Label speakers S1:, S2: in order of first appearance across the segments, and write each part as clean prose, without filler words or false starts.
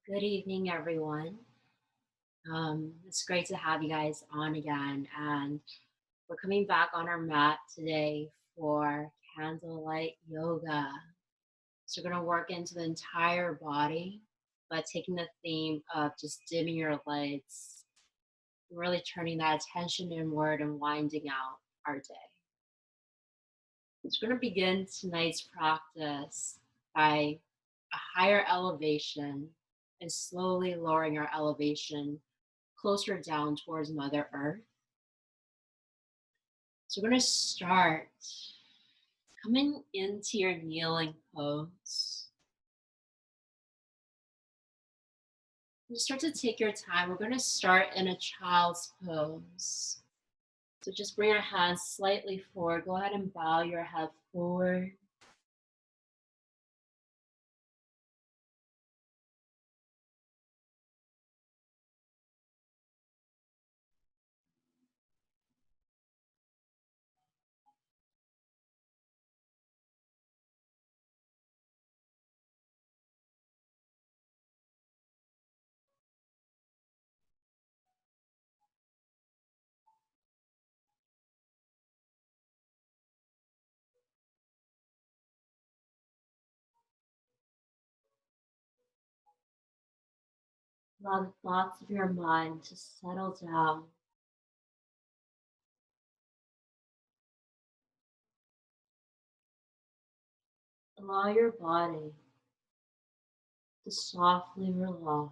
S1: Good evening, everyone. It's great to have you guys on again. And we're coming back on our mat today for Candlelight Yoga. So we're going to work into the entire body, but taking the theme of just dimming your lights, really turning that attention inward and winding out our day. So we're going to begin tonight's practice by a higher elevation and slowly lowering our elevation closer down towards Mother Earth. So we're going to start coming into your kneeling pose. You start to take your time. We're going to start in a child's pose. So just bring your hands slightly forward. Go ahead and bow your head forward. Allow the thoughts of your mind to settle down. Allow your body to softly relax.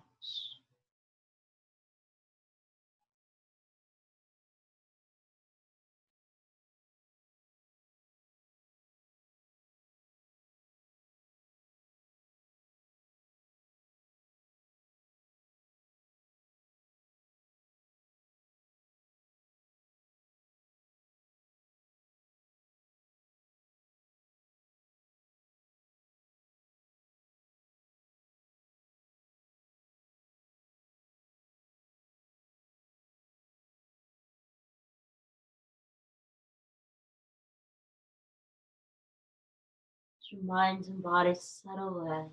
S1: As your mind and body settle in,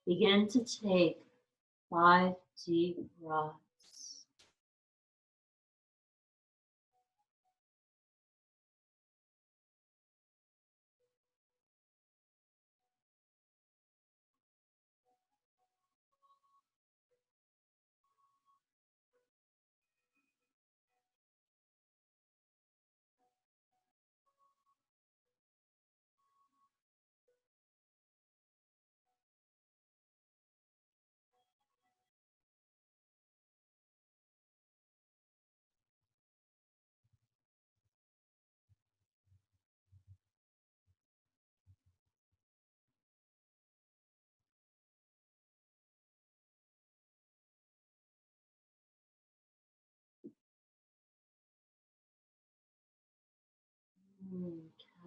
S1: begin to take 5 deep breaths.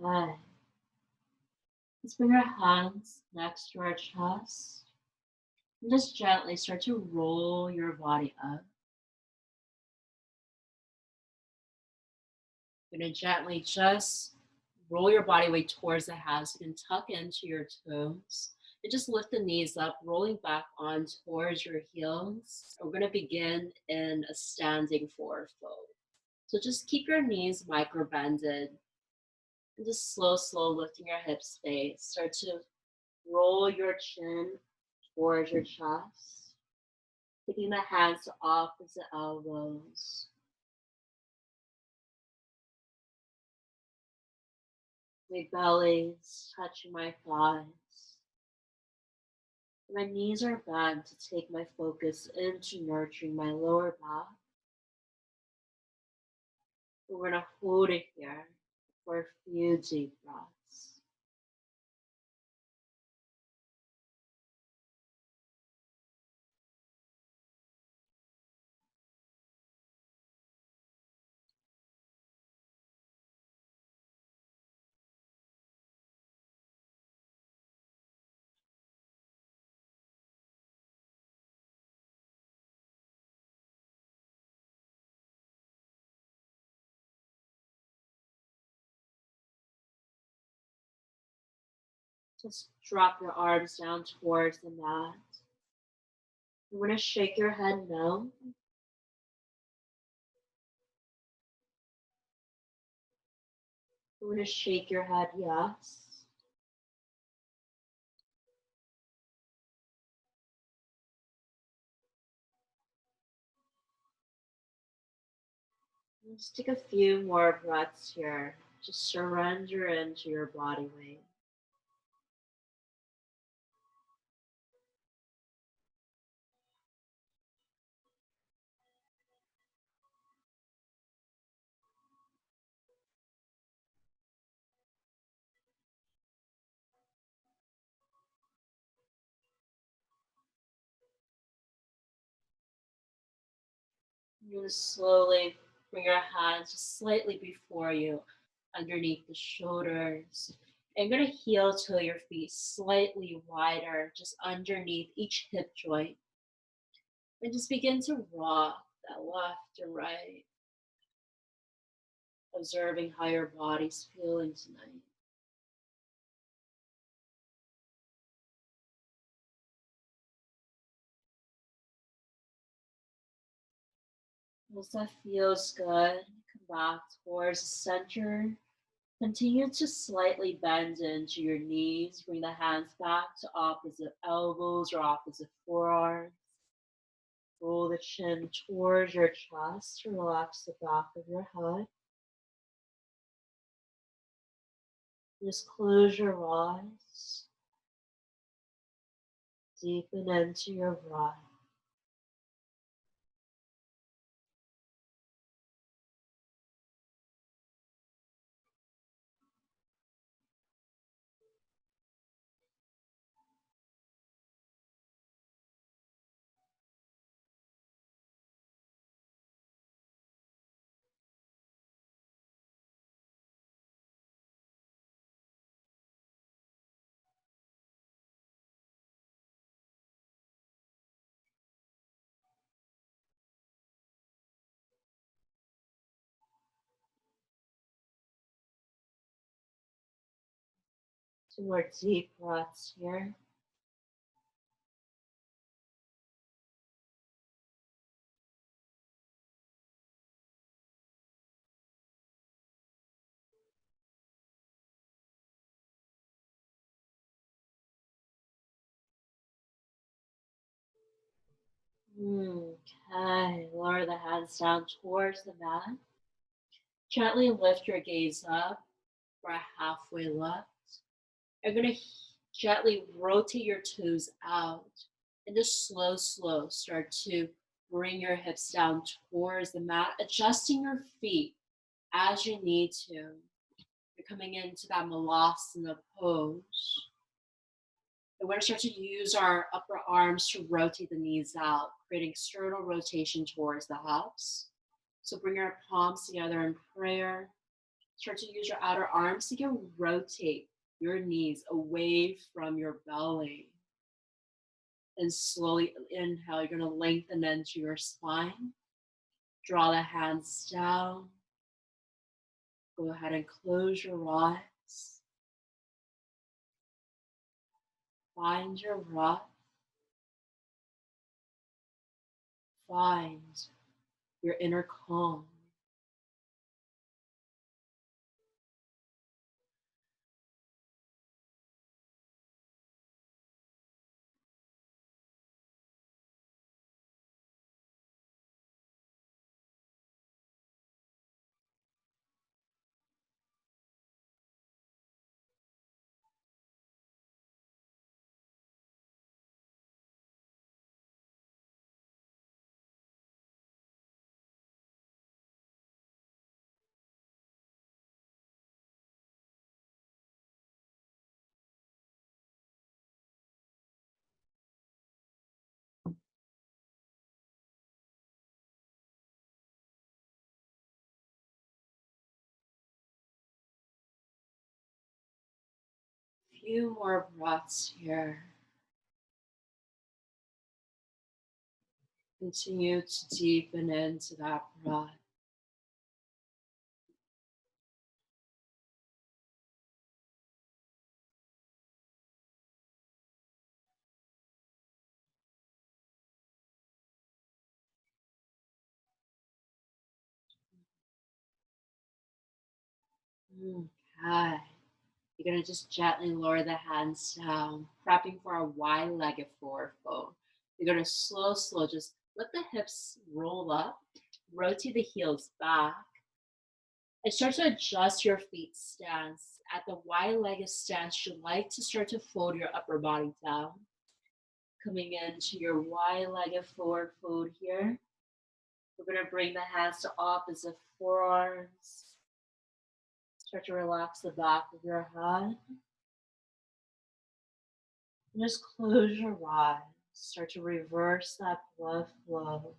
S1: Okay. Let's bring our hands next to our chest and just gently start to roll your body up. You're going to gently just roll your body weight towards the hands. You can tuck into your toes and just lift the knees up, rolling back on towards your heels. We're going to begin in a standing forward fold. So just keep your knees micro bended and just slow lifting your hip space. Start to roll your chin towards your chest, taking the hands to opposite elbows. My belly is touching my thighs. My knees are bent to take my focus into nurturing my lower back. We're going to hold it here for a few deep breaths. Just drop your arms down towards the mat. You want to shake your head no. You want to shake your head yes. Just take a few more breaths here. Just surrender into your body weight. You just slowly bring your hands just slightly before you, underneath the shoulders. And you're going to heel toe your feet slightly wider, just underneath each hip joint. And just begin to rock that left to right, observing how your body's feeling tonight. Once that feels good, come back towards the center. Continue to slightly bend into your knees. Bring the hands back to opposite elbows or opposite forearms. Roll the chin towards your chest. Relax the back of your head. Just close your eyes. Deepen into your breath. Two more deep breaths here. Okay, lower the hands down towards the mat. Gently lift your gaze up for a halfway lift. You're going to gently rotate your toes out and just slow start to bring your hips down towards the mat, adjusting your feet as you need to. You're coming into that malasana pose. And we're going to start to use our upper arms to rotate the knees out, creating external rotation towards the hips. So bring your palms together in prayer. Start to use your outer arms to rotate your knees away from your belly. And slowly inhale, you're going to lengthen into your spine. Draw the hands down. Go ahead and close your eyes. Find your breath. Find your inner calm. Few more breaths here. Continue to deepen into that breath. Okay. You're gonna just gently lower the hands down, prepping for a wide-legged forward fold. You're gonna slow, just let the hips roll up, rotate the heels back, and start to adjust your feet stance. At the wide-legged stance, you like to start to fold your upper body down. Coming into your wide-legged forward fold here. We're gonna bring the hands to opposite forearms. Start to relax the back of your head. And just close your eyes. Start to reverse that blood flow.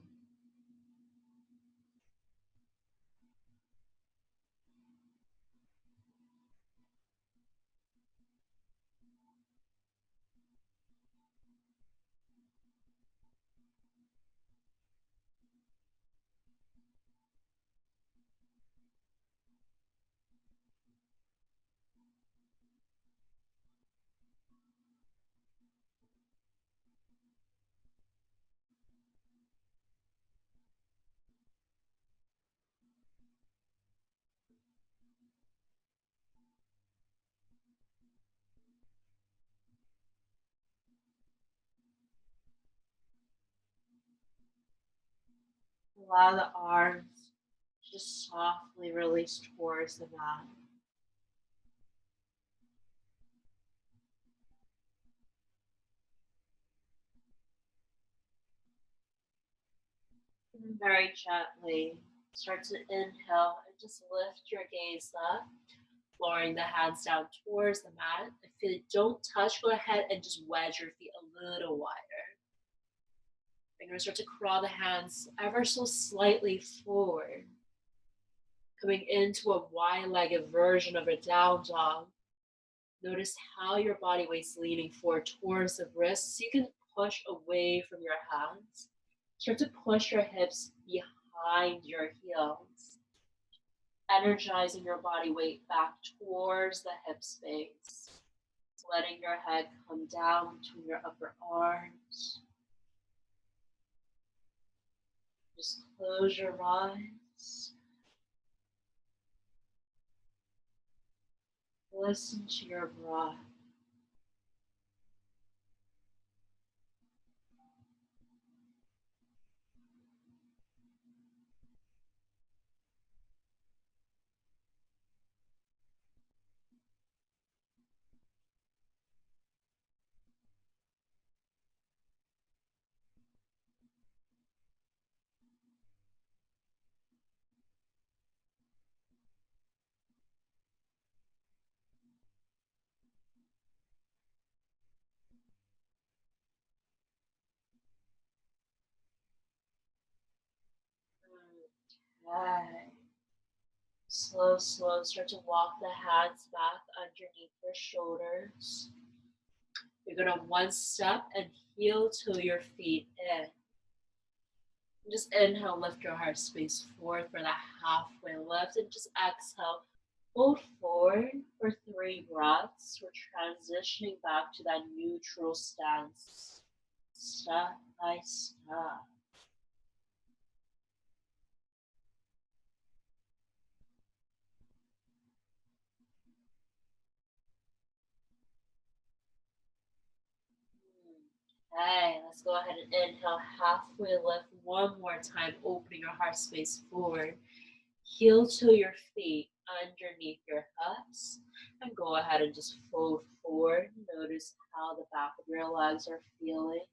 S1: Allow the arms to just softly release towards the mat. And very gently start to inhale and just lift your gaze up, lowering the hands down towards the mat. If you don't touch, go ahead and just wedge your feet a little wider. You're going to start to crawl the hands ever so slightly forward, coming into a wide-legged version of a down dog. Notice how your body weight's leaning forward towards the wrists. So you can push away from your hands. Start to push your hips behind your heels, energizing your body weight back towards the hip space. Letting your head come down between your upper arms. Just close your eyes. Listen to your breath. Okay. Slow, start to walk the hands back underneath your shoulders. You're gonna one step and heel to your feet in. Just inhale, lift your heart space forward for that halfway lift, and just exhale, fold forward for 3 breaths. We're transitioning back to that neutral stance, step by step. Okay, let's go ahead and inhale, halfway lift one more time, opening your heart space forward. Heel to your feet underneath your hips, and go ahead and just fold forward. Notice how the back of your legs are feeling.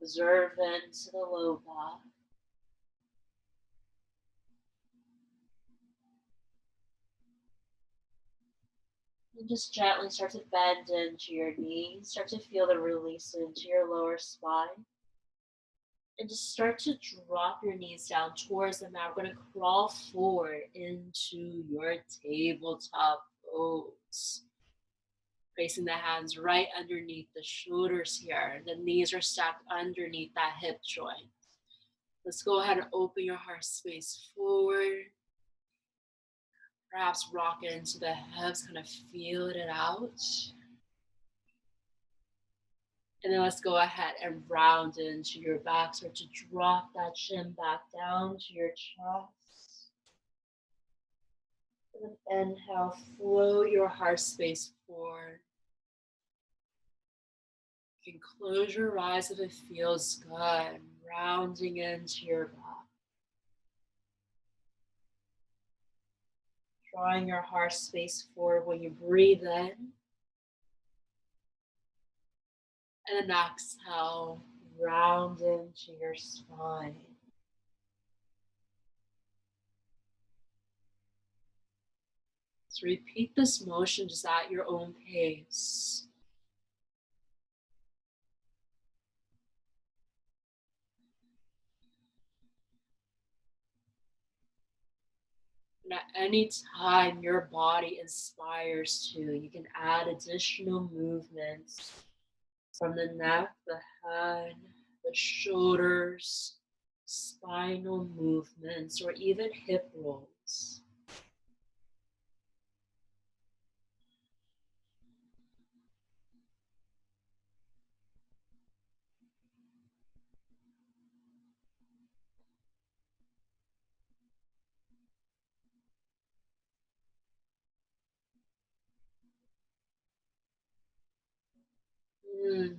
S1: Observe into the low back. And just gently start to bend into your knees. Start to feel the release into your lower spine. And just start to drop your knees down towards the mat. We're going to crawl forward into your tabletop pose. Placing the hands right underneath the shoulders here. The knees are stacked underneath that hip joint. Let's go ahead and open your heart space forward. Perhaps rock it into the hips, kind of feel it out. And then let's go ahead and round into your back. Start to drop that chin back down to your chest. And inhale, float your heart space forward. You can close your eyes if it feels good, rounding into your back. Drawing your heart space forward when you breathe in. And then exhale, round into your spine. So repeat this motion just at your own pace. And at any time your body inspires to, you can add additional movements from the neck, the head, the shoulders, spinal movements, or even hip rolls. Mm.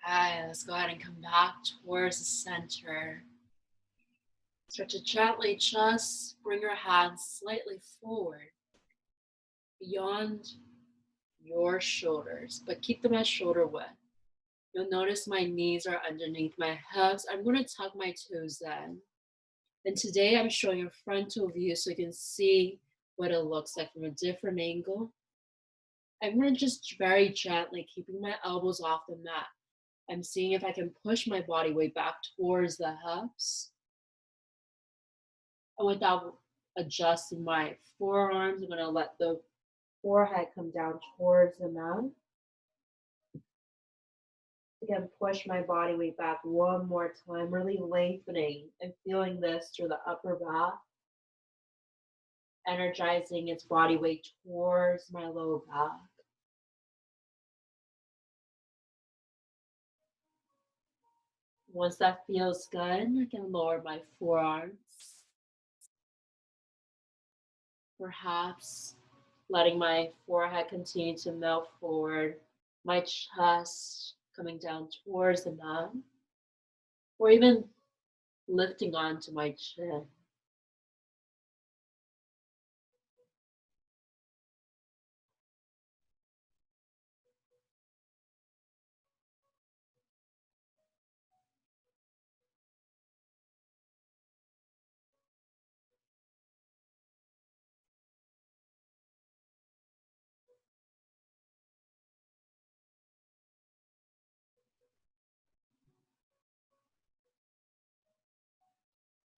S1: Okay, let's go ahead and come back towards the center. Start to gently just bring your hands slightly forward beyond your shoulders, but keep them at shoulder width. You'll notice my knees are underneath my hips. I'm going to tuck my toes in. And today I'm showing a frontal view so you can see what it looks like from a different angle. I'm going to just very gently, keeping my elbows off the mat. I'm seeing if I can push my body weight back towards the hips. And without adjusting my forearms, I'm going to let the forehead come down towards the mat. Again, push my body weight back one more time, really lengthening and feeling this through the upper back, energizing its body weight towards my low back. Once that feels good, I can lower my forearms, perhaps letting my forehead continue to melt forward, my chest coming down towards the mat, or even lifting onto my chin.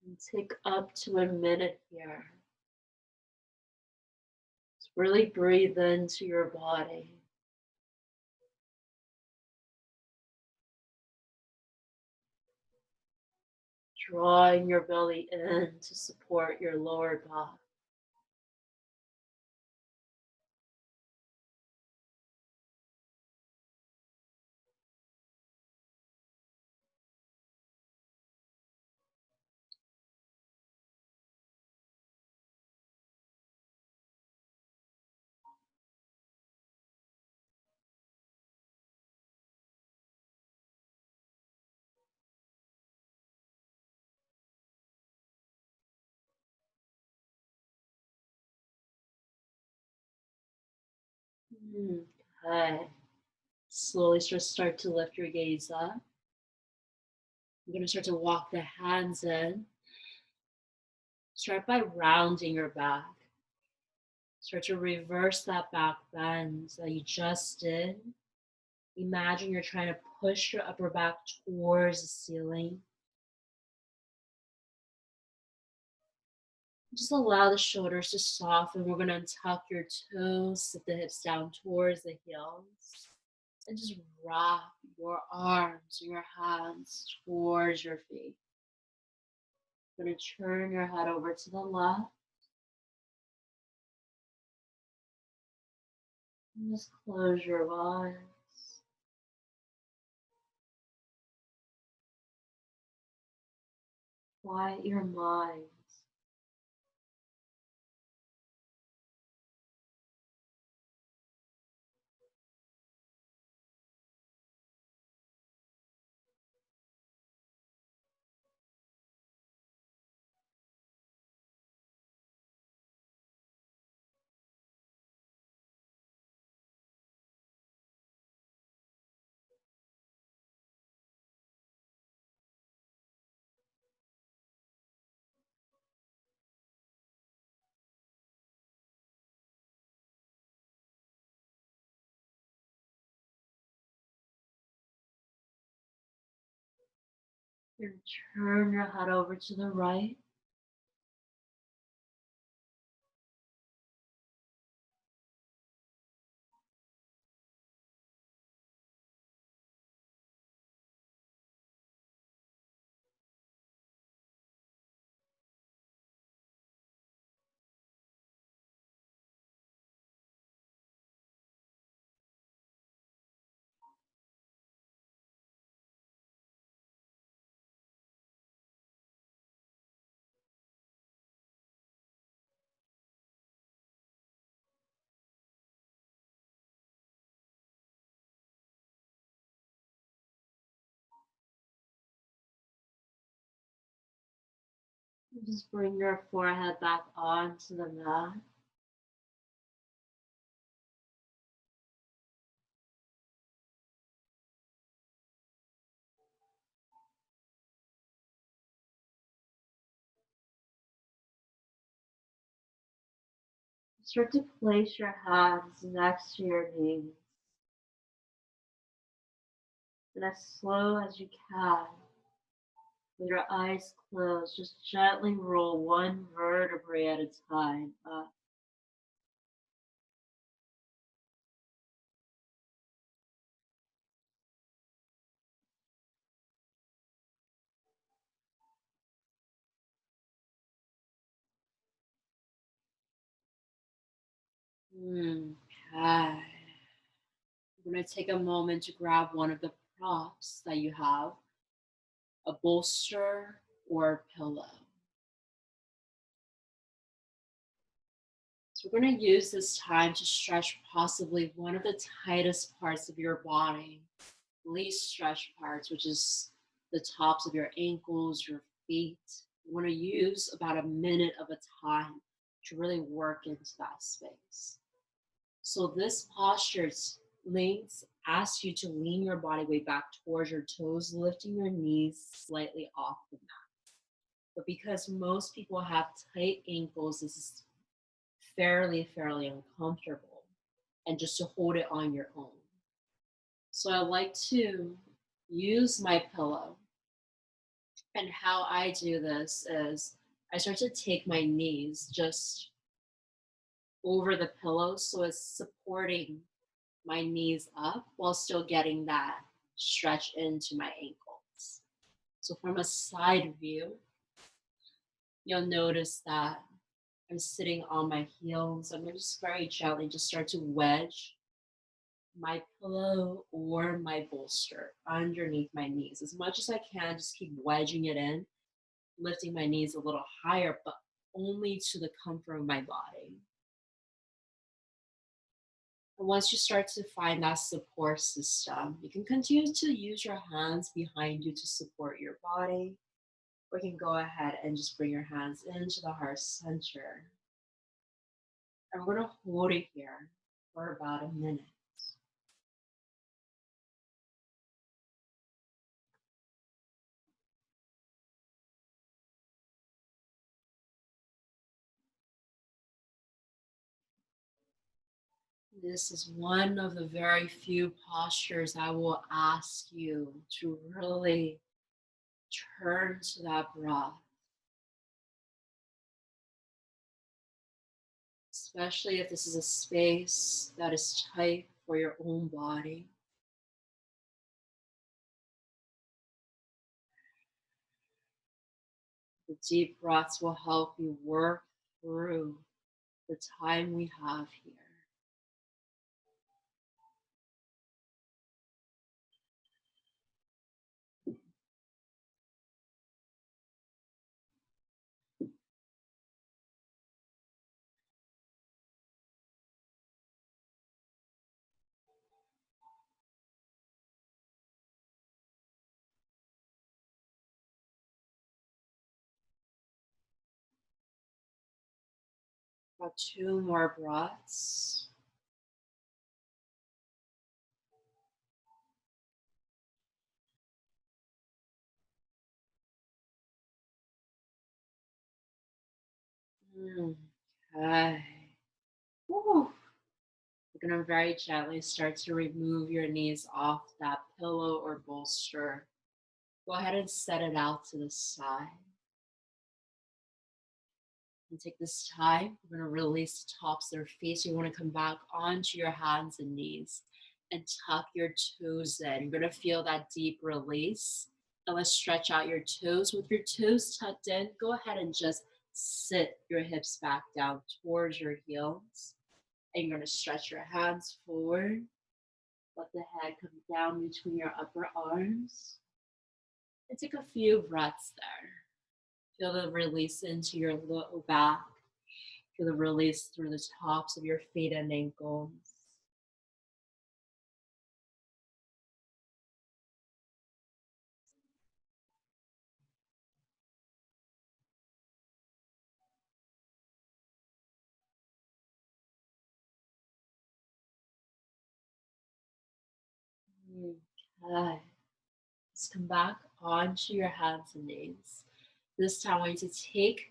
S1: And take up to a minute here. Just really breathe into your body. Drawing your belly in to support your lower back. Okay. Slowly just start to lift your gaze up. You're going to start to walk the hands in. Start by rounding your back. Start to reverse that back bend that you just did. Imagine you're trying to push your upper back towards the ceiling. Just allow the shoulders to soften. We're going to tuck your toes, sit the hips down towards the heels, and just wrap your arms and your hands towards your feet. You're going to turn your head over to the left. And just close your eyes. Quiet your mind. And turn your head over to the right. And just bring your forehead back onto the mat. Start to place your hands next to your knees. And as slow as you can, with your eyes closed, just gently roll one vertebrae at a time up. Okay. I'm going to take a moment to grab one of the props that you have, a bolster or a pillow. So we're going to use this time to stretch possibly one of the tightest parts of your body, least stretched parts, which is the tops of your ankles, your feet. You want to use about a minute of a time to really work into that space. So this posture asks you to lean your body weight back towards your toes, lifting your knees slightly off the mat. But because most people have tight ankles, this is fairly uncomfortable, and just to hold it on your own. So I like to use my pillow. And how I do this is I start to take my knees just over the pillow so it's supporting my knees up while still getting that stretch into my ankles. So from a side view, you'll notice that I'm sitting on my heels. I'm going to just very gently just start to wedge my pillow or my bolster underneath my knees. As much as I can, just keep wedging it in, lifting my knees a little higher, but only to the comfort of my body. And once you start to find that support system, you can continue to use your hands behind you to support your body, or you can go ahead and just bring your hands into the heart center. And we're going to hold it here for about a minute. This is one of the very few postures I will ask you to really turn to that breath, especially if this is a space that is tight for your own body. The deep breaths will help you work through the time we have here. About two more breaths. Okay. Woo. You're going to very gently start to remove your knees off that pillow or bolster. Go ahead and set it out to the side. And take this time, we're going to release the tops of your feet. So you want to come back onto your hands and knees and tuck your toes in. You're going to feel that deep release. And let's stretch out your toes. With your toes tucked in, go ahead and just sit your hips back down towards your heels. And you're going to stretch your hands forward. Let the head come down between your upper arms. And take a few breaths there. Feel the release into your low back. Feel the release through the tops of your feet and ankles. Okay. Let's come back onto your hands and knees. This time I want you to take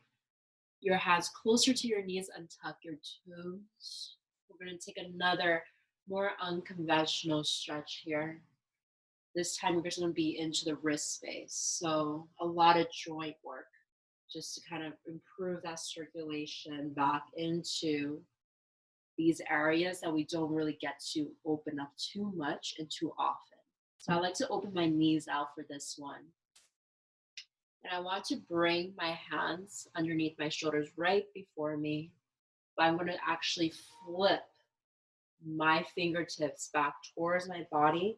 S1: your hands closer to your knees and tuck your toes. We're going to take another more unconventional stretch here. This time we're just going to be into the wrist space. So a lot of joint work just to kind of improve that circulation back into these areas that we don't really get to open up too much and too often. So I like to open my knees out for this one. And I want to bring my hands underneath my shoulders right before me. But I'm going to actually flip my fingertips back towards my body.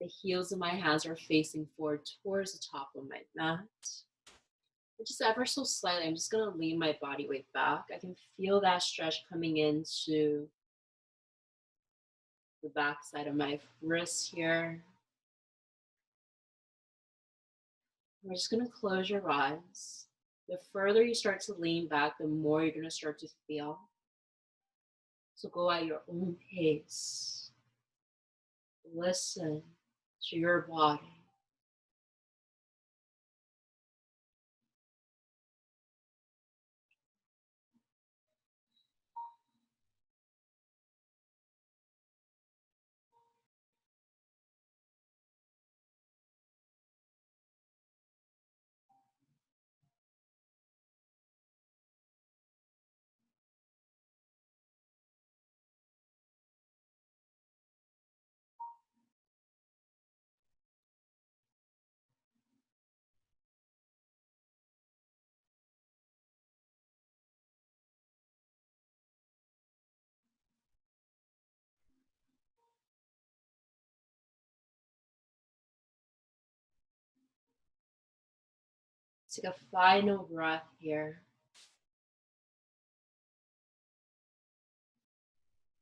S1: The heels of my hands are facing forward towards the top of my mat. And just ever so slightly, I'm just going to lean my body weight back. I can feel that stretch coming into the back side of my wrist here. We're just going to close your eyes. The further you start to lean back, the more you're going to start to feel. So go at your own pace. Listen to your body. Take a final breath here.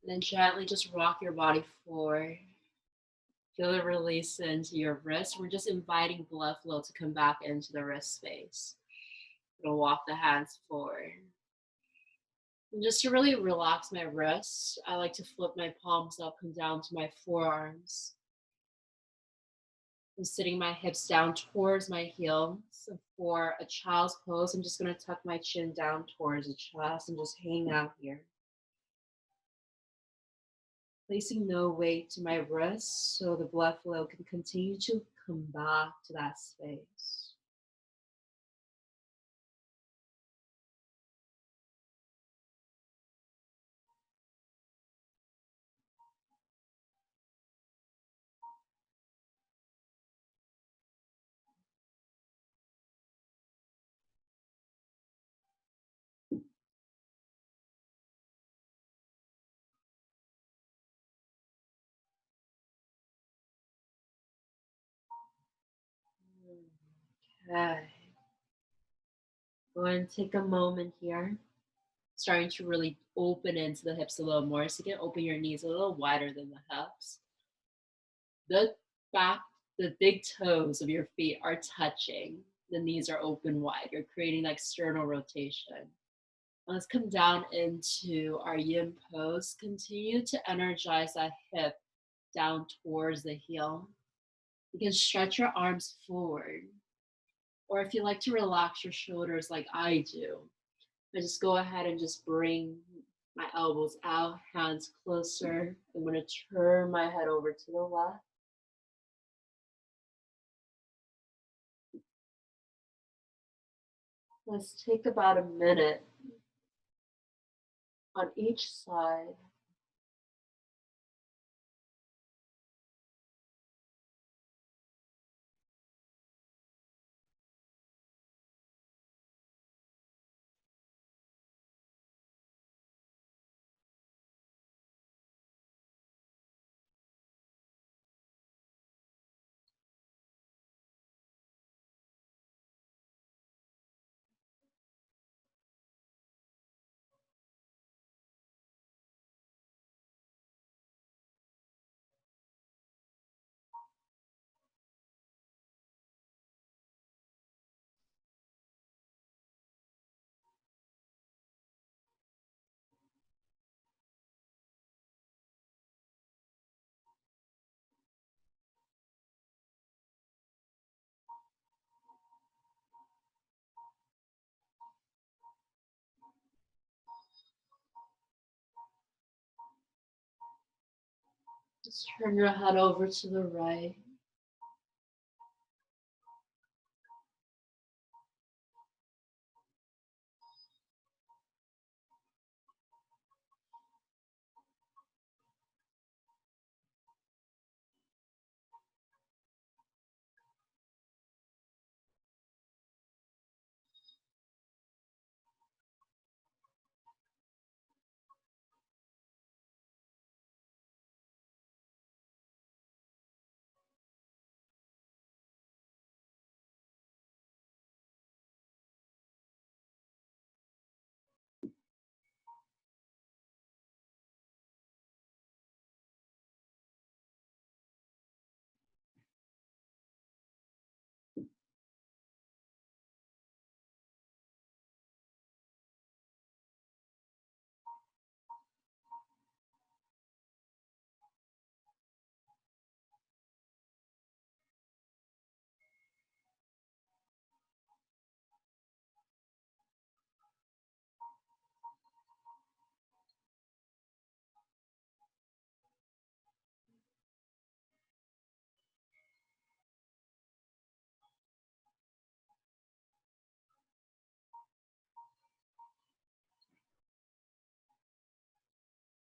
S1: And then gently just rock your body forward. Feel the release into your wrist. We're just inviting blood flow to come back into the wrist space. We're gonna walk the hands forward. And just to really relax my wrists, I like to flip my palms up and down to my forearms. I'm sitting my hips down towards my heels. And for a child's pose, I'm just gonna tuck my chin down towards the chest and just hang out here. Placing no weight to my wrists so the blood flow can continue to come back to that space. Okay. Go ahead and take a moment here. Starting to really open into the hips a little more. So you can open your knees a little wider than the hips. The back, the big toes of your feet are touching. The knees are open wide. You're creating that external rotation. Let's come down into our yin pose. Continue to energize that hip down towards the heel. You can stretch your arms forward. Or if you like to relax your shoulders like I do, I just go ahead and just bring my elbows out, hands closer. I'm going to turn my head over to the left. Let's take about a minute on each side. Just turn your head over to the right.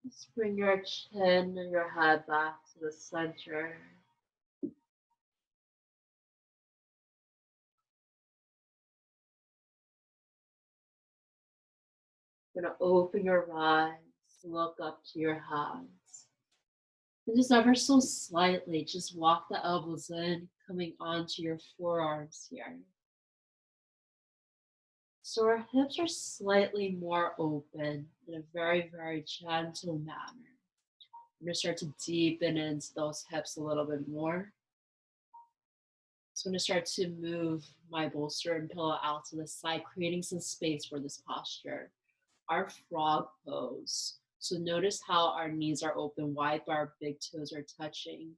S1: Just bring your chin and your head back to the center. You're gonna open your eyes, look up to your hands. And just ever so slightly, just walk the elbows in, coming onto your forearms here. So our hips are slightly more open in a very, very gentle manner. I'm gonna start to deepen into those hips a little bit more. So I'm gonna start to move my bolster and pillow out to the side, creating some space for this posture. Our frog pose. So notice how our knees are open wide, but our big toes are touching.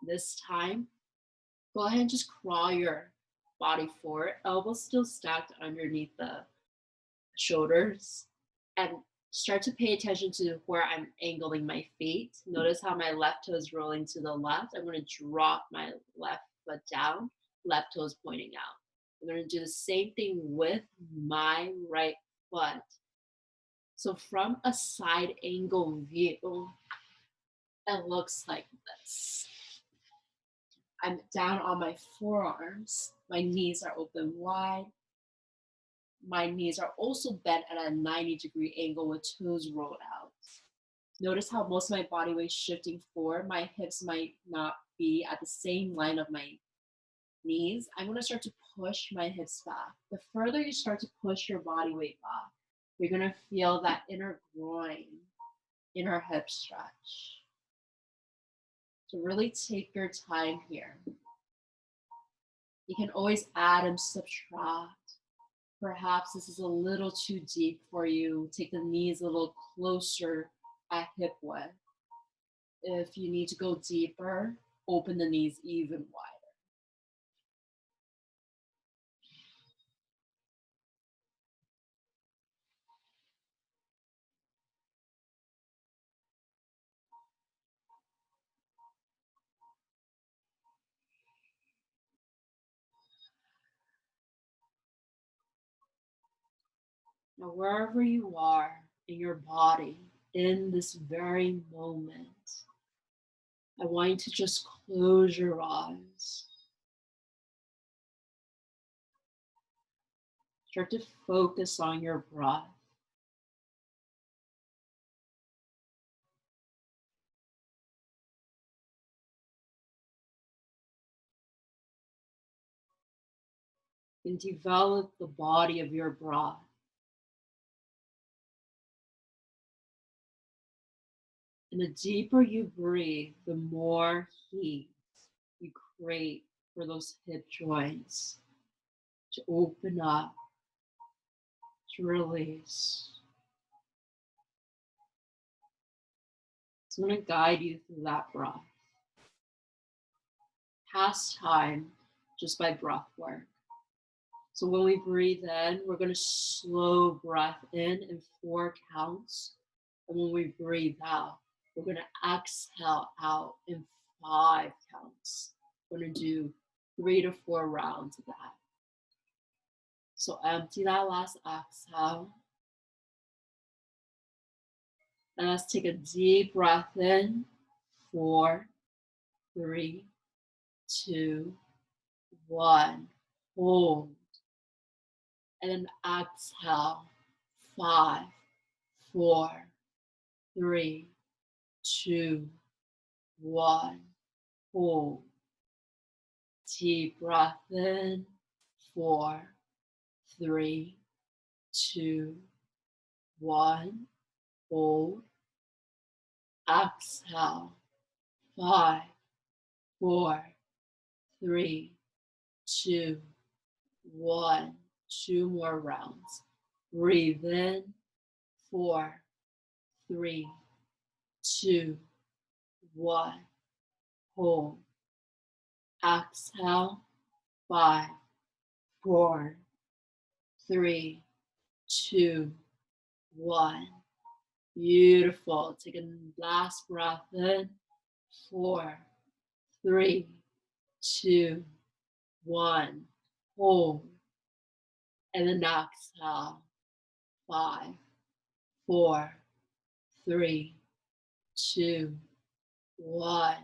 S1: This time, go ahead and just crawl your body forward, elbows still stacked underneath the shoulders, and start to pay attention to where I'm angling my feet. Notice how my left toe is rolling to the left. I'm going to drop my left foot down, left toe is pointing out. I'm going to do the same thing with my right foot. So from a side angle view, it looks like this. I'm down on my forearms. My knees are open wide. My knees are also bent at a 90-degree angle with toes rolled out. Notice how most of my body weight is shifting forward. My hips might not be at the same line of my knees. I'm going to start to push my hips back. The further you start to push your body weight back, you're going to feel that inner groin, inner hip stretch. So really take your time here. You can always add and subtract. Perhaps this is a little too deep for you. Take the knees a little closer at hip width. If you need to go deeper, open the knees even wider. Now, wherever you are in your body, in this very moment, I want you to just close your eyes. Start to focus on your breath. And develop the body of your breath. And the deeper you breathe, the more heat you create for those hip joints to open up, to release. So I'm going to guide you through that breath. Pass time just by breath work. So when we breathe in, we're going to slow breath in 4 counts. And when we breathe out, we're going to exhale out in 5 counts. We're going to do 3 to 4 rounds of that. So empty that last exhale. And let's take a deep breath in. 4, 3, 2, 1. Hold. And then exhale. 5, 4, 3, 2, 1. Hold. Deep breath in. 4, 3, 2, 1. Hold. Exhale. 5, 4, 3, 2, 1. 2 more rounds. Breathe in. 4, 3, 2, 1. Hold. Exhale. 5, 4, 3, 2, 1. Beautiful. Take a last breath in. 4, 3, 2, 1. Hold. And then exhale. 5, 4, 3, 2, 1.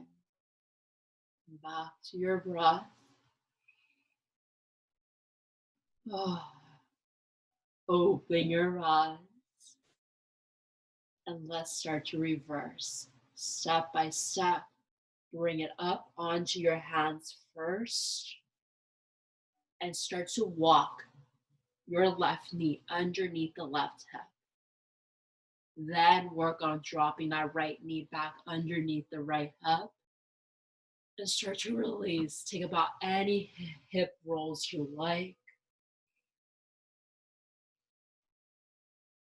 S1: Back to your breath. Oh. Open your eyes. And let's start to reverse. Step by step. Bring it up onto your hands first. And start to walk your left knee underneath the left hip. Then work on dropping that right knee back underneath the right hip. And start to release. Take about any hip rolls you like.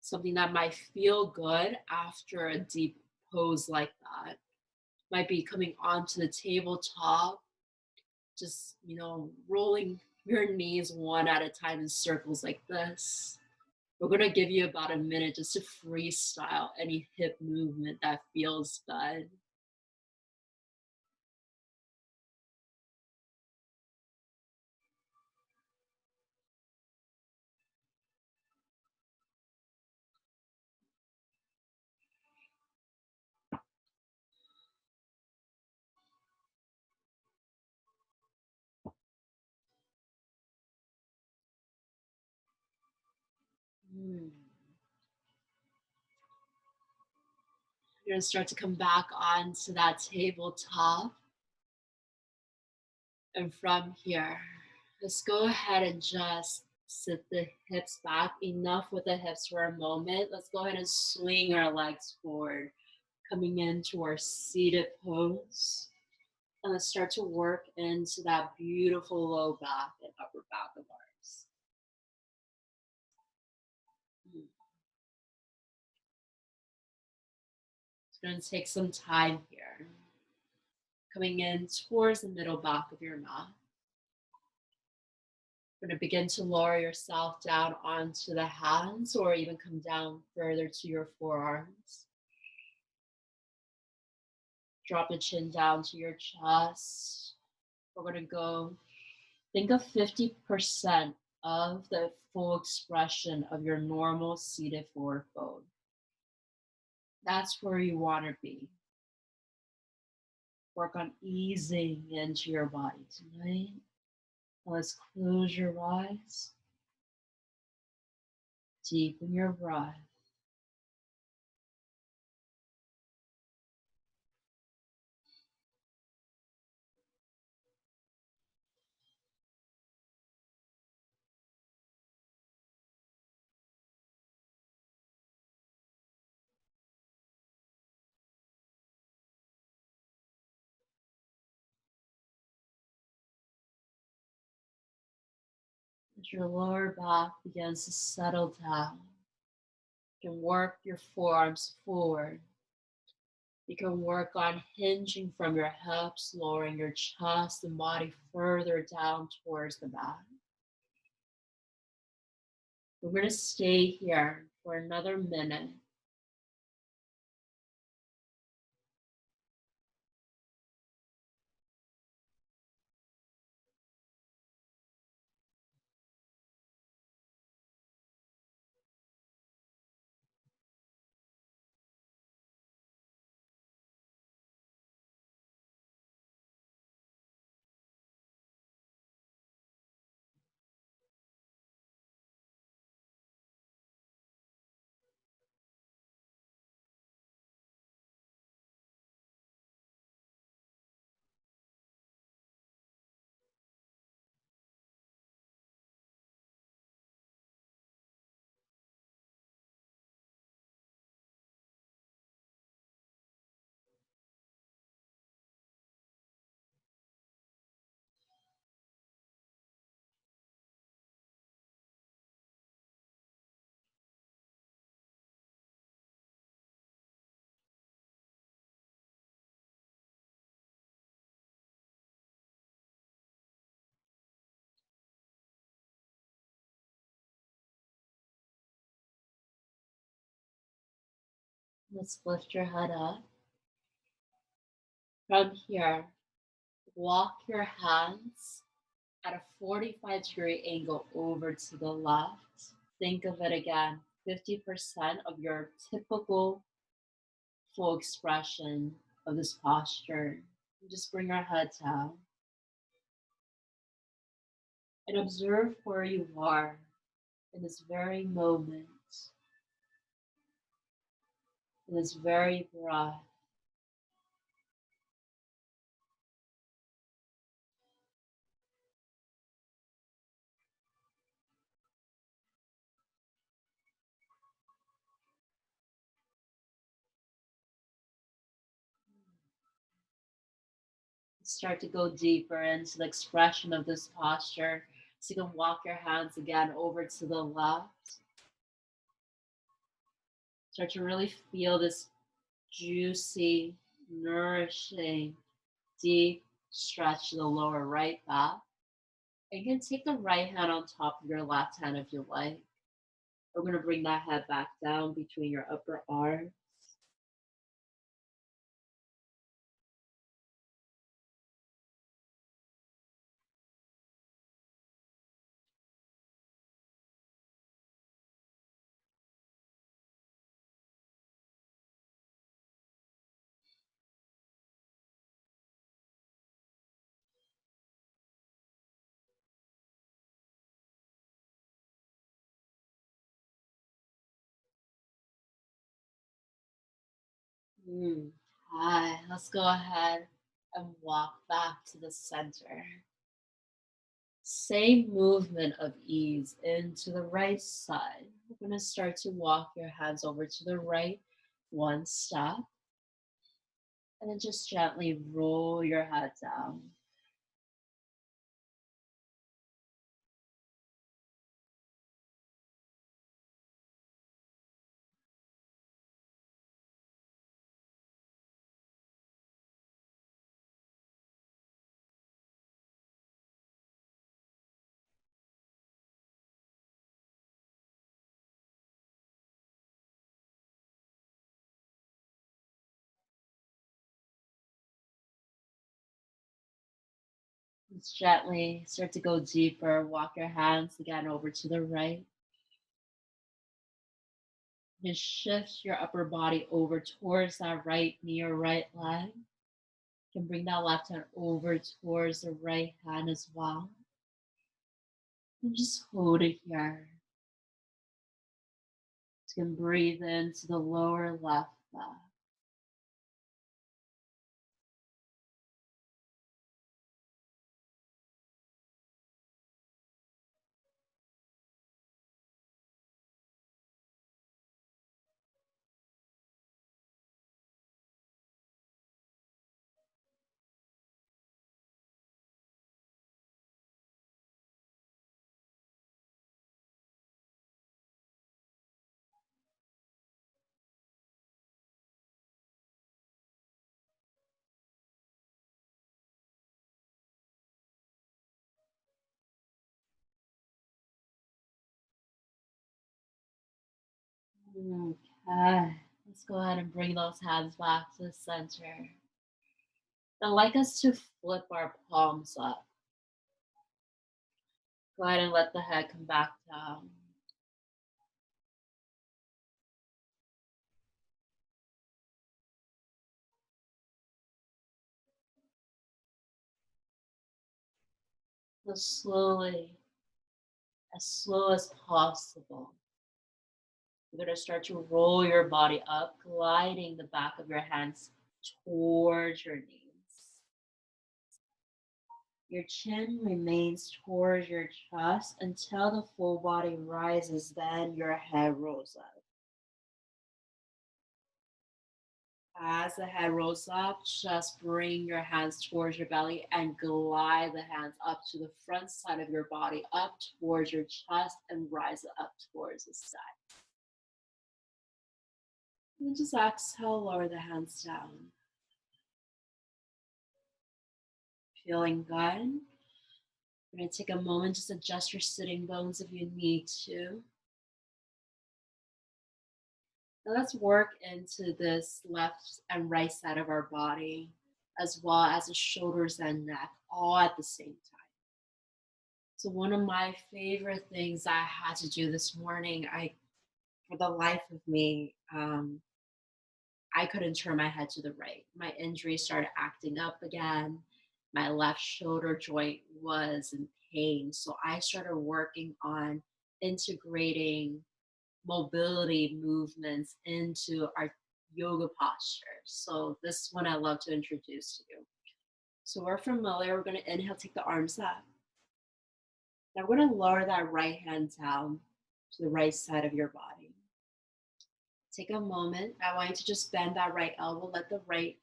S1: Something that might feel good after a deep pose like that might be coming onto the tabletop, just, rolling your knees one at a time in circles like this. We're going to give you about a minute just to freestyle any hip movement that feels good. You're going to start to come back onto that tabletop. And from here, let's go ahead and just sit the hips back. Enough with the hips for a moment. Let's go ahead and swing our legs forward, coming into our seated pose. And let's start to work into that beautiful low back and upper back of ours. It's going to take some time here. Coming in towards the middle back of your mat. You're going to begin to lower yourself down onto the hands or even come down further to your forearms. Drop the chin down to your chest. We're going to go, think of 50% of the full expression of your normal seated forward fold. That's where you want to be. Work on easing into your body tonight. Let's close your eyes. Deepen your breath. As your lower back begins to settle down, you can work your forearms forward. You can work on hinging from your hips, lowering your chest and body further down towards the mat. We're going to stay here for another minute. Let's lift your head up. From here, walk your hands at a 45-degree angle over to the left. Think of it again, 50% of your typical full expression of this posture. Just bring our head down and observe where you are in this very moment, in this very breath. Start to go deeper into the expression of this posture. So you can walk your hands again over to the left. Start to really feel this juicy, nourishing, deep stretch to the lower right back. And you can take the right hand on top of your left hand if you like. We're going to bring that head back down between your upper arms. Hi, let's go ahead and walk back to the center. Same movement of ease into the right side. We're going to start to walk your hands over to the right one step. And then just gently roll your head down. Just gently start to go deeper. Walk your hands again over to the right. And shift your upper body over towards that right knee or right leg. You can bring that left hand over towards the right hand as well. And just hold it here. You can breathe into the lower left leg. Okay. Let's go ahead and bring those hands back to the center. I'd like us to flip our palms up. Go ahead and let the head come back down. So slowly, as slow as possible, you're going to start to roll your body up, gliding the back of your hands towards your knees. Your chin remains towards your chest until the full body rises, then your head rolls up. As the head rolls up, just bring your hands towards your belly and glide the hands up to the front side of your body, up towards your chest, and rise it up towards the side. And just exhale, lower the hands down. Feeling good? We're going to take a moment, just adjust your sitting bones if you need to. Now let's work into this left and right side of our body, as well as the shoulders and neck, all at the same time. So one of my favorite things I had to do this morning, for the life of me, I couldn't turn my head to the right. My injury started acting up again. My left shoulder joint was in pain. So I started working on integrating mobility movements into our yoga posture. So this one I love to introduce to you. So we're familiar. We're going to inhale, take the arms up. Now we're going to lower that right hand down to the right side of your body. Take a moment. I want you to just bend that right elbow. Let the right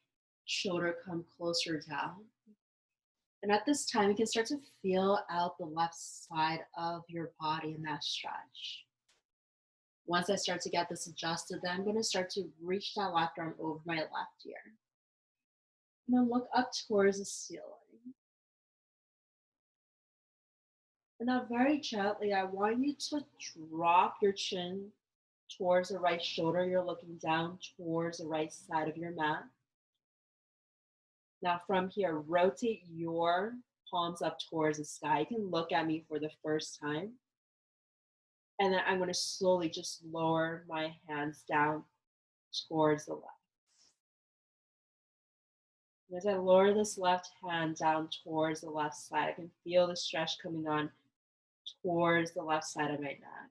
S1: shoulder come closer down. And at this time, you can start to feel out the left side of your body in that stretch. Once I start to get this adjusted, then I'm going to start to reach that left arm over my left ear. And then look up towards the ceiling. And now very gently, I want you to drop your chin towards the right shoulder. You're looking down towards the right side of your mat. Now from here, rotate your palms up towards the sky. You can look at me for the first time. And then I'm going to slowly just lower my hands down towards the left. As I lower this left hand down towards the left side, I can feel the stretch coming on towards the left side of my neck.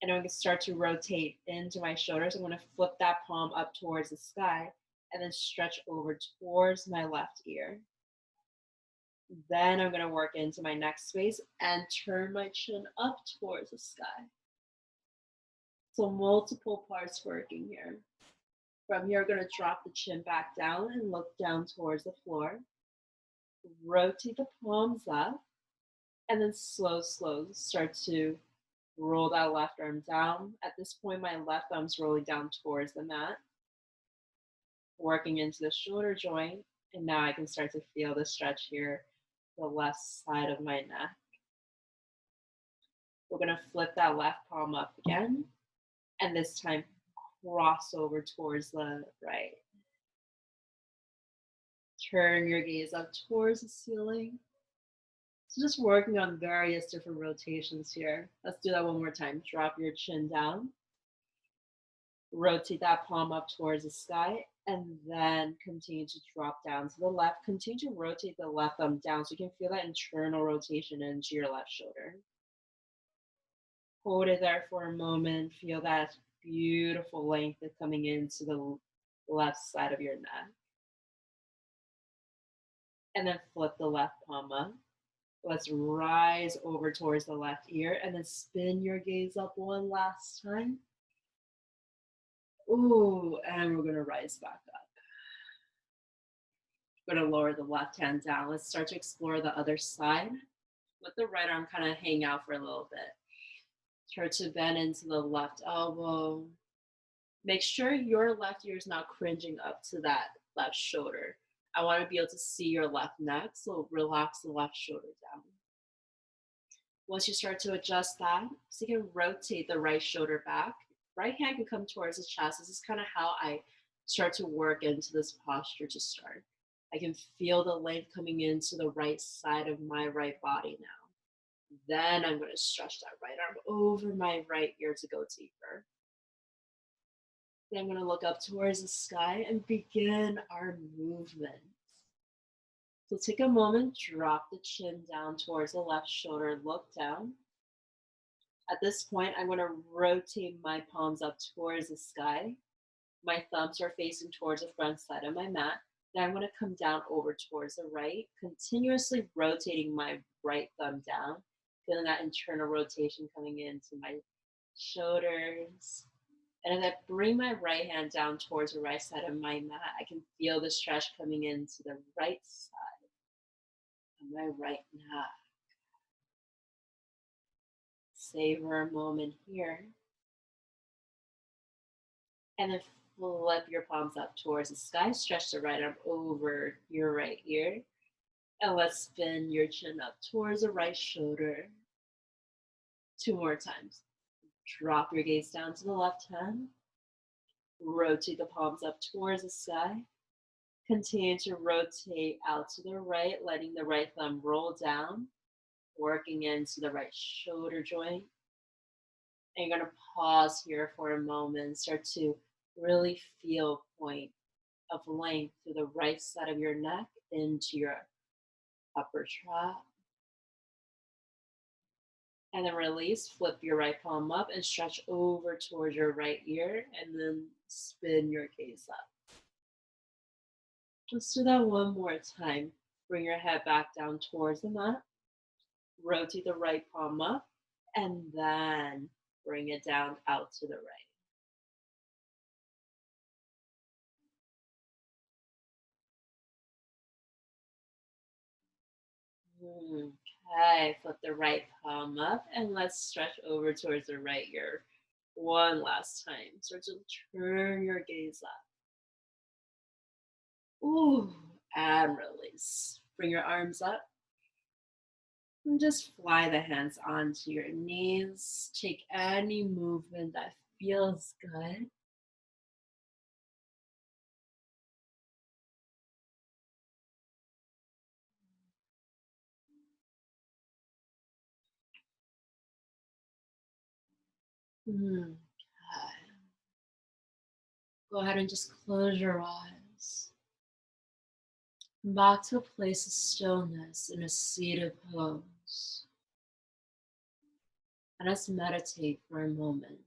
S1: And I'm going to start to rotate into my shoulders. I'm going to flip that palm up towards the sky and then stretch over towards my left ear. Then I'm going to work into my neck space and turn my chin up towards the sky. So multiple parts working here. From here, we're going to drop the chin back down and look down towards the floor. Rotate the palms up and then slow start to roll that left arm down. At this point, my left arm's rolling down towards the mat, working into the shoulder joint. And now I can start to feel the stretch here, the left side of my neck. We're going to flip that left palm up again, and this time cross over towards the right. turn your gaze up towards the ceiling. So just working on various different rotations here. Let's do that one more time. Drop your chin down, rotate that palm up towards the sky, and then continue to drop down to the left. Continue to rotate the left thumb down so you can feel that internal rotation into your left shoulder. Hold it there for a moment. Feel that beautiful length that's coming into the left side of your neck. And then flip the left palm up. Let's rise over towards the left ear and then spin your gaze up one last time. Ooh, and we're gonna rise back up. We're gonna lower the left hand down. Let's start to explore the other side. Let the right arm kind of hang out for a little bit. Start to bend into the left elbow. Make sure your left ear is not cringing up to that left shoulder. I want to be able to see your left neck, so relax the left shoulder down. Once you start to adjust that, so you can rotate the right shoulder back. Right hand can come towards the chest. This is kind of how I start to work into this posture to start. I can feel the length coming into the right side of my right body now. Then I'm going to stretch that right arm over my right ear to go deeper. Then I'm going to look up towards the sky and begin our movement. So take a moment, drop the chin down towards the left shoulder, look down. At this point, I'm going to rotate my palms up towards the sky. My thumbs are facing towards the front side of my mat. Then I'm going to come down over towards the right, continuously rotating my right thumb down, feeling that internal rotation coming into my shoulders. And as I bring my right hand down towards the right side of my mat, I can feel the stretch coming into the right side of my right neck. Savor a moment here. And then flip your palms up towards the sky. Stretch the right arm over your right ear. And let's spin your chin up towards the right shoulder. 2 more times. Drop your gaze down to the left hand. Rotate the palms up towards the sky. Continue to rotate out to the right, letting the right thumb roll down, working into the right shoulder joint. And you're going to pause here for a moment, start to really feel a point of length through the right side of your neck into your upper trap. And then release, flip your right palm up and stretch over towards your right ear and then spin your gaze up. Let's do that one more time. Bring your head back down towards the mat. Rotate the right palm up and then bring it down out to the right. Okay, flip the right palm up and let's stretch over towards the right ear. One last time. Start to turn your gaze up. Ooh, and release. Bring your arms up. And just fly the hands onto your knees. Take any movement that feels good. Okay. Go ahead and just close your eyes. Come back to a place of stillness in a seated pose. And let's meditate for a moment.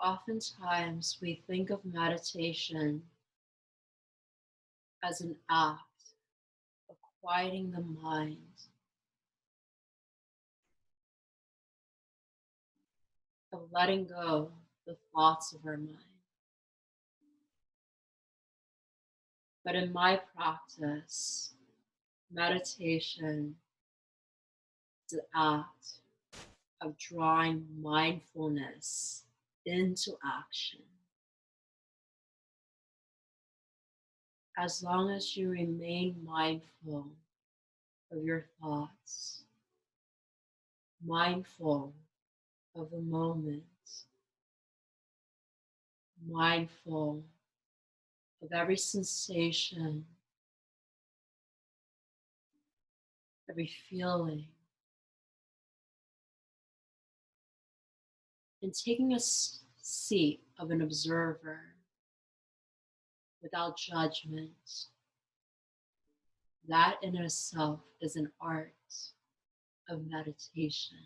S1: Oftentimes, we think of meditation as an act of quieting the mind, of letting go the thoughts of our mind. But in my practice, meditation is an act of drawing mindfulness into action. as long as you remain mindful of your thoughts, mindful of the moment, mindful of every sensation, every feeling, and taking a seat of an observer without judgment, that in itself is an art of meditation.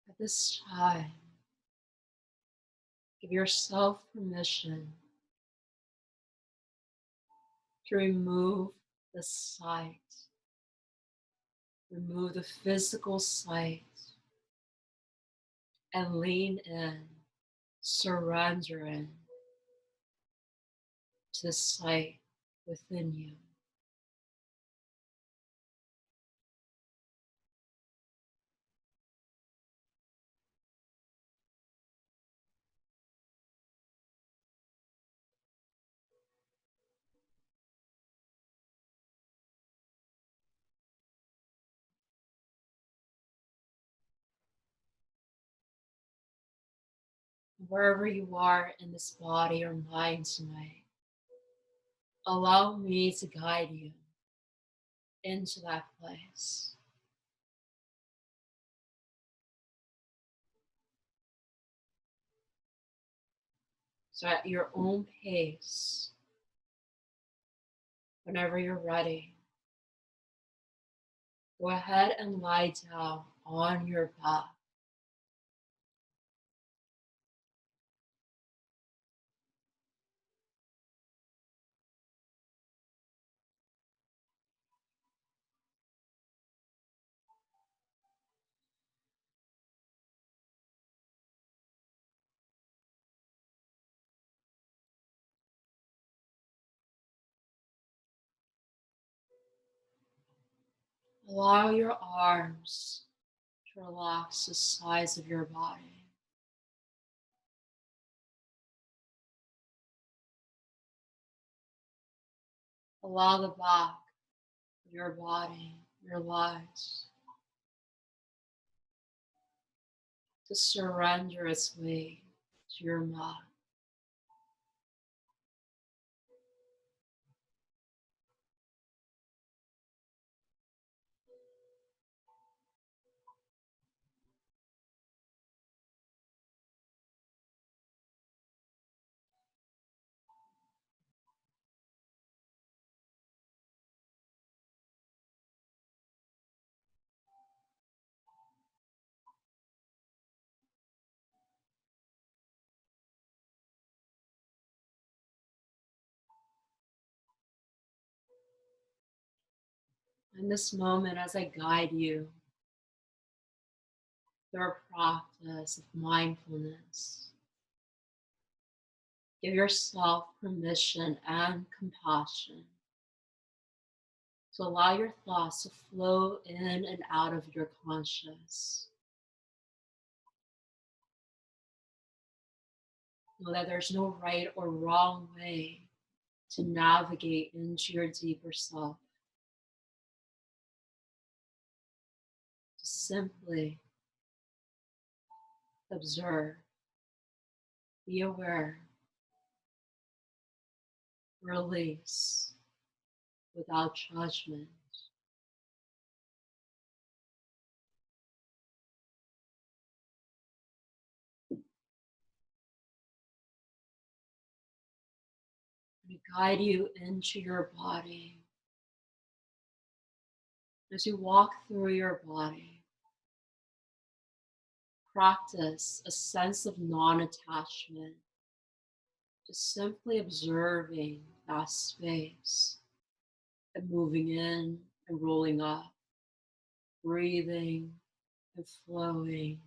S1: At this time, give yourself permission to remove the sight, remove the physical sight, and lean in, surrendering to the sight within you. Wherever you are in this body or mind tonight, allow me to guide you into that place. So, at your own pace, whenever you're ready, go ahead and lie down on your back. Allow your arms to relax the sides of your body. Allow the back of your body, your legs, to surrender its weight. to your mat. In this moment, as I guide you through a practice of mindfulness, give yourself permission and compassion to allow your thoughts to flow in and out of your conscious. Know that there's no right or wrong way to navigate into your deeper self. Just simply observe, be aware, release without judgment. And guide you into your body. As you walk through your body, practice a sense of non-attachment, just simply observing that space and moving in and rolling up, breathing and flowing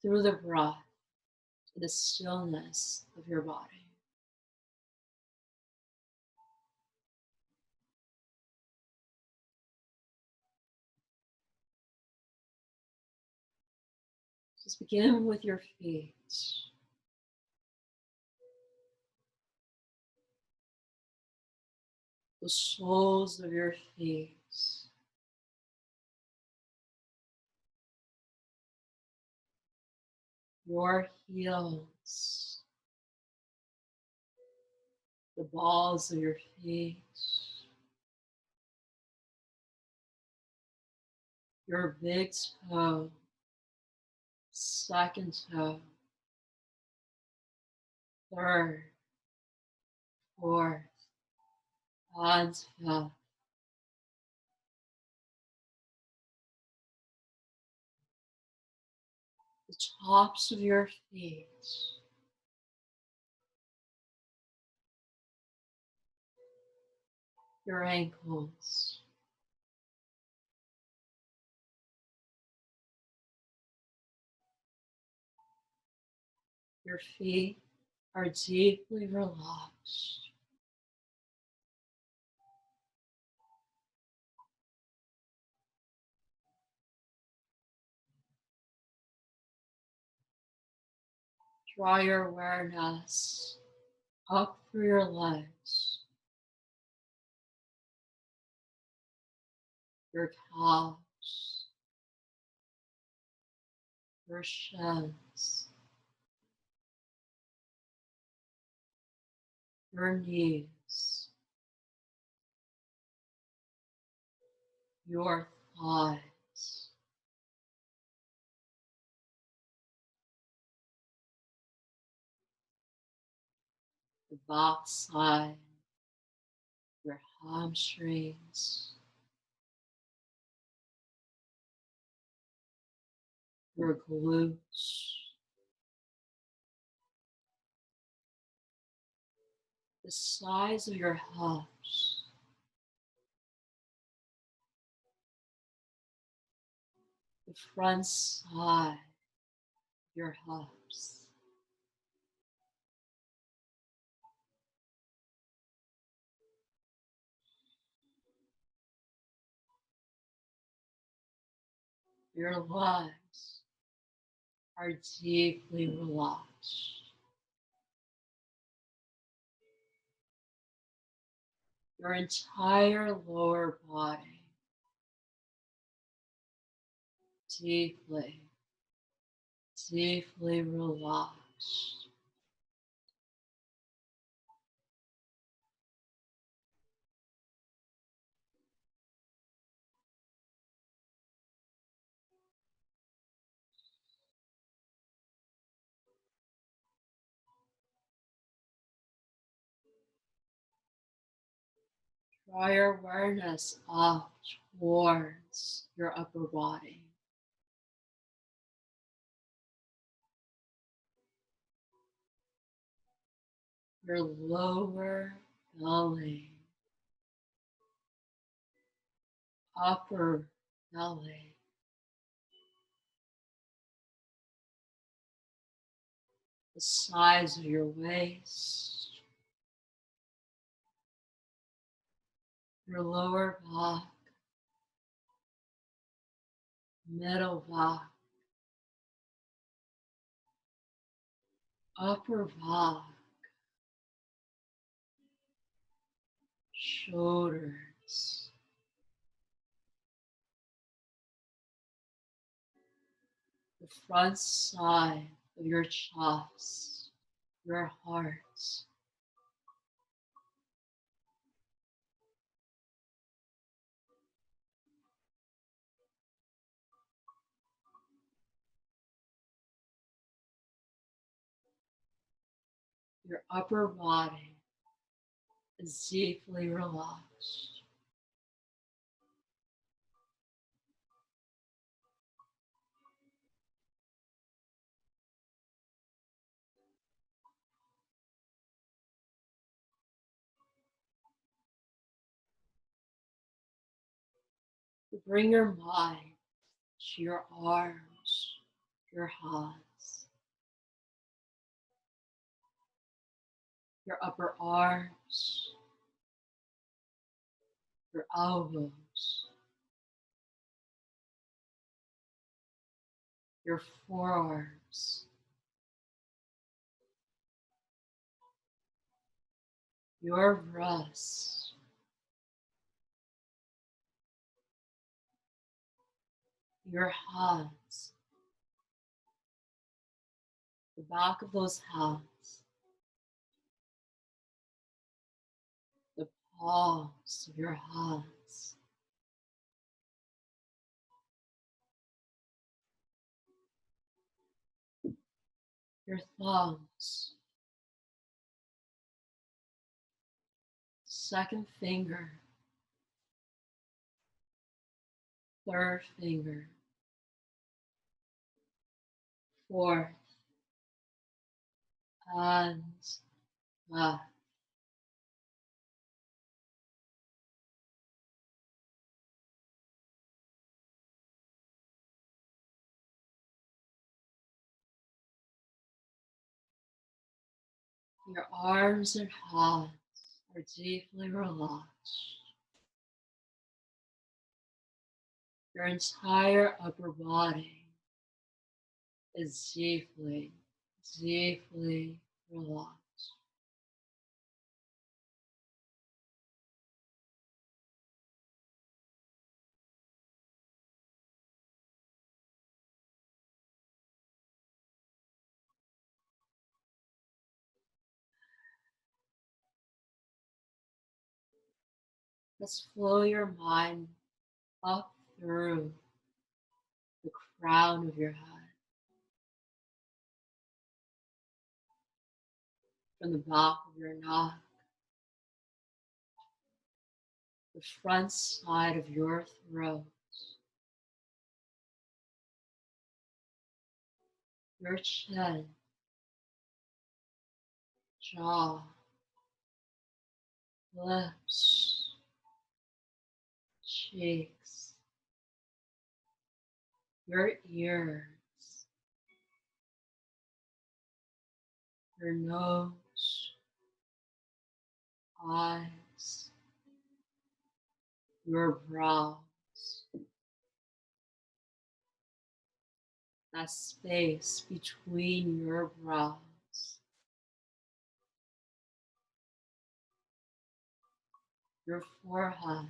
S1: through the breath to the stillness of your body. Just begin with your feet. The soles of your feet, your heels, the balls of your feet, your big toe, second toe, third, fourth, and fifth. The tops of your feet, your ankles, your feet are deeply relaxed. Draw your awareness up through your legs, your calves, your shins, your knees, your thighs, the back side, your hamstrings, your glutes, the sides of your hips, the front side of your hips, your legs are deeply relaxed. Your entire lower body deeply, deeply relaxed. Draw your awareness up towards your upper body, your lower belly, upper belly, the size of your waist, your lower back, middle back, upper back, shoulders, the front side of your chest, your heart, your upper body is deeply relaxed. Bring your mind to your arms, your hands, your upper arms, your elbows, your forearms, your wrists, your hands, the back of those hands, the palms of your hands, your thumbs, second finger, third finger, fourth, and fifth. Your arms and hands are deeply relaxed. Your entire upper body is deeply, deeply relaxed. Let's flow your mind up through the crown of your head, from the back of your neck, the front side of your throat, your chin, jaw, lips, cheeks, your ears, your nose, eyes, your brows, that space between your brows, your forehead,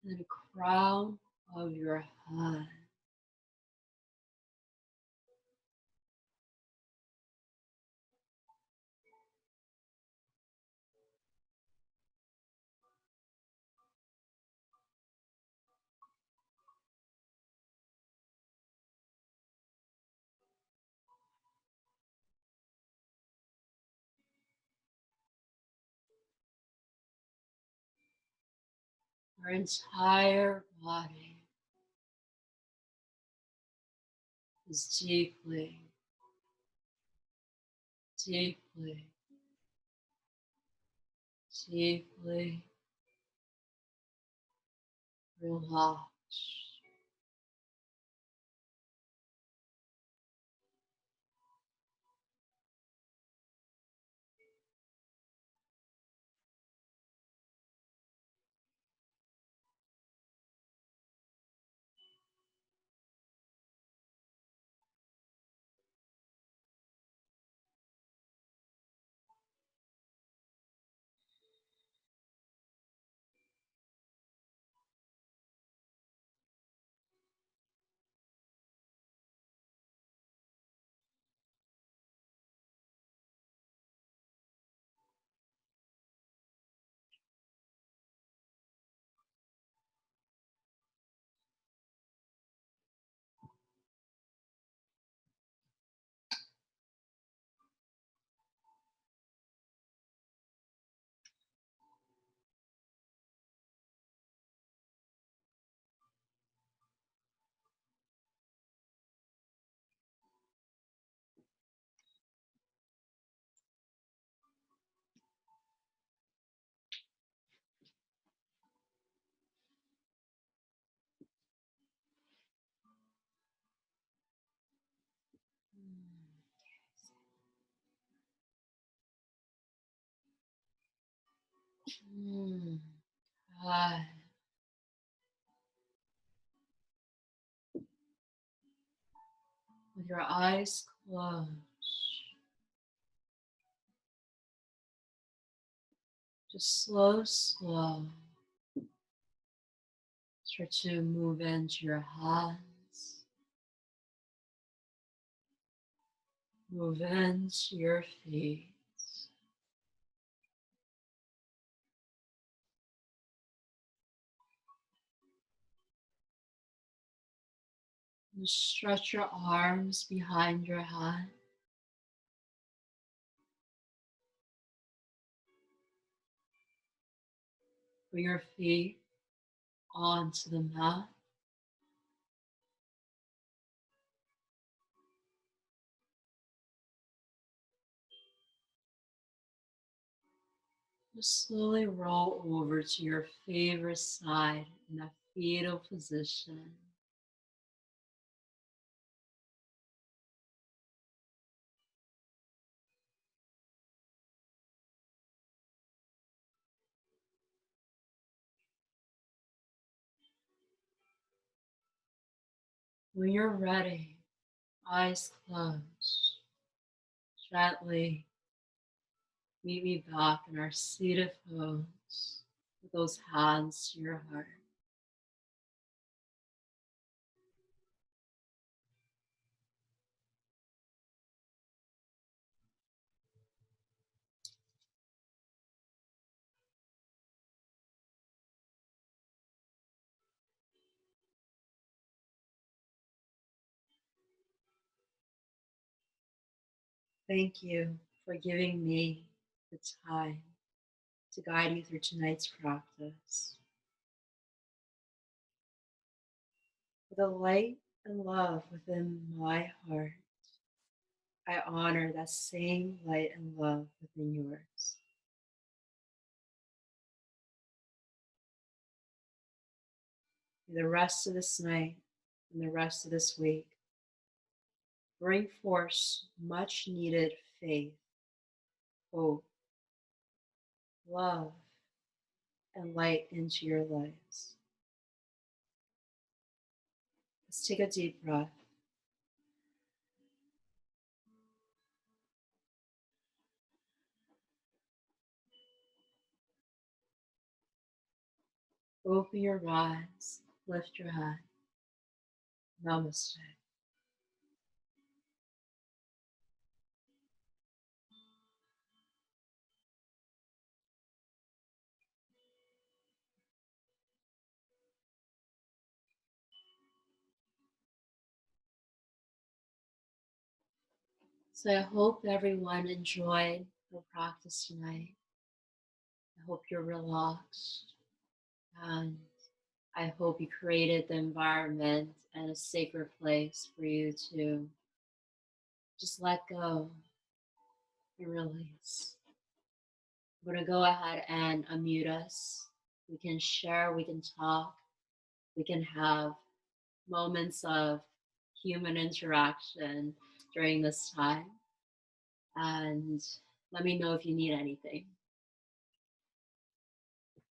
S1: and the crown of your head. Our entire body is deeply, deeply, deeply relaxed. Mm. Good. With your eyes closed, just slow, start to move into your hands, move into your feet. And stretch your arms behind your head. Put your feet onto the mat. Just slowly roll over to your favorite side in a fetal position. When you're ready, eyes closed, gently meet me back in our seated pose with those hands to your heart. Thank you for giving me the time to guide you through tonight's practice. With the light and love within my heart, I honor that same light and love within yours. May the rest of this night and the rest of this week bring forth much needed faith, hope, love, and light into your lives. Let's take a deep breath. Open your eyes, lift your head. Namaste. So I hope everyone enjoyed the practice tonight. I hope you're relaxed and I hope you created the environment and a sacred place for you to just let go and release. I'm going to go ahead and unmute us. We can share, we can talk, we can have moments of human interaction during this time. And let me know if you need anything.